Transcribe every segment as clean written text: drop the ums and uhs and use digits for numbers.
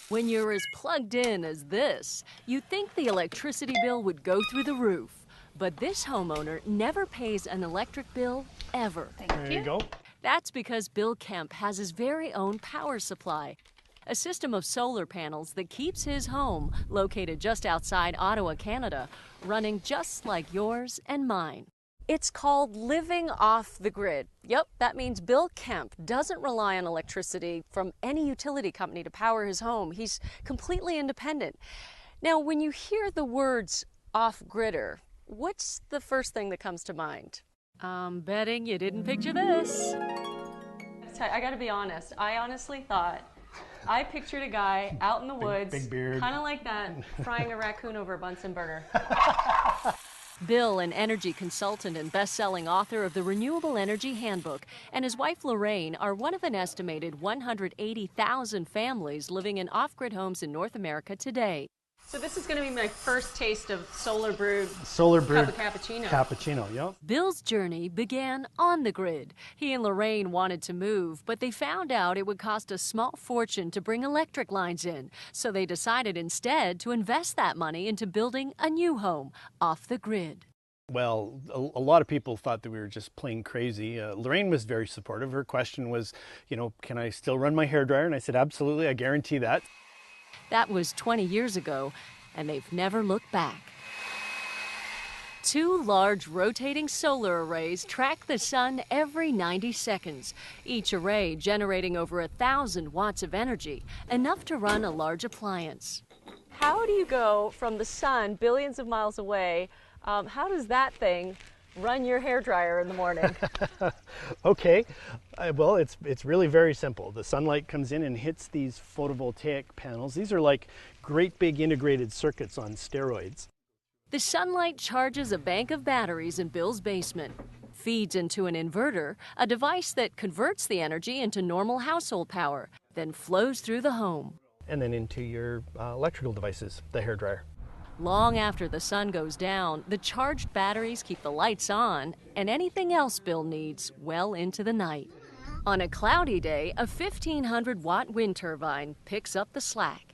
When you're as plugged in as this, you'd think the electricity bill would go through the roof. But this homeowner never pays an electric bill ever. There you go. That's because Bill Kemp has his very own power supply, a system of solar panels that keeps his home, located just outside Ottawa, Canada, running just like yours and mine. It's called living off the grid. Yep, that means Bill Kemp doesn't rely on electricity from any utility company to power his home. He's completely independent. Now, when you hear the words off-gridder, what's the first thing that comes to mind? I'm betting you didn't picture this. I gotta be honest, I honestly thought I pictured a guy out in the woods, big beard, kind of like that, frying a raccoon over a Bunsen burner. Bill, an energy consultant and best-selling author of the Renewable Energy Handbook, and his wife Lorraine are one of an estimated 180,000 families living in off-grid homes in North America today. So this is going to be my first taste of solar brewed cup of cappuccino. Cappuccino, yep. Bill's journey began on the grid. He and Lorraine wanted to move, but they found out it would cost a small fortune to bring electric lines in. So they decided instead to invest that money into building a new home off the grid. Well, a lot of people thought that we were just plain crazy. Lorraine was very supportive. Her question was, can I still run my hairdryer? And I said, absolutely, I guarantee that. That was 20 years ago, and they've never looked back. Two large rotating solar arrays track the sun every 90 seconds, each array generating over 1,000 watts of energy, enough to run a large appliance. How do you go from the sun billions of miles away? How does that thing run your hairdryer in the morning? Okay, well, it's really very simple. The sunlight comes in and hits these photovoltaic panels. These are like great big integrated circuits on steroids. The sunlight charges a bank of batteries in Bill's basement, feeds into an inverter, a device that converts the energy into normal household power, then flows through the home. And then into your electrical devices, the hairdryer. Long after the sun goes down, the charged batteries keep the lights on and anything else Bill needs well into the night. On a cloudy day, a 1,500-watt wind turbine picks up the slack.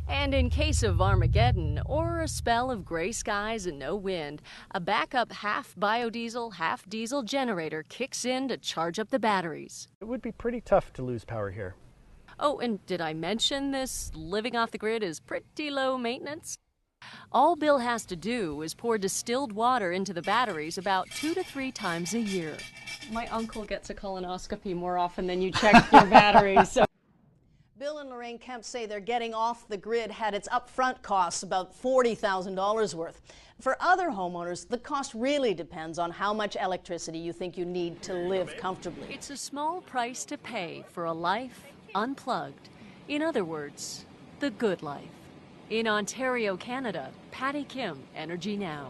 And in case of Armageddon or a spell of gray skies and no wind, a backup half biodiesel, half diesel generator kicks in to charge up the batteries. It would be pretty tough to lose power here. Oh, and did I mention this living off the grid is pretty low maintenance? All Bill has to do is pour distilled water into the batteries about 2 to 3 times a year. My uncle gets a colonoscopy more often than you check your batteries. So. Bill and Lorraine Kemp say they're getting off the grid had its upfront costs about $40,000 worth. For other homeowners, the cost really depends on how much electricity you think you need to live comfortably. It's a small price to pay for a life unplugged. In other words, the good life. In Ontario, Canada, Patty Kim, Energy Now.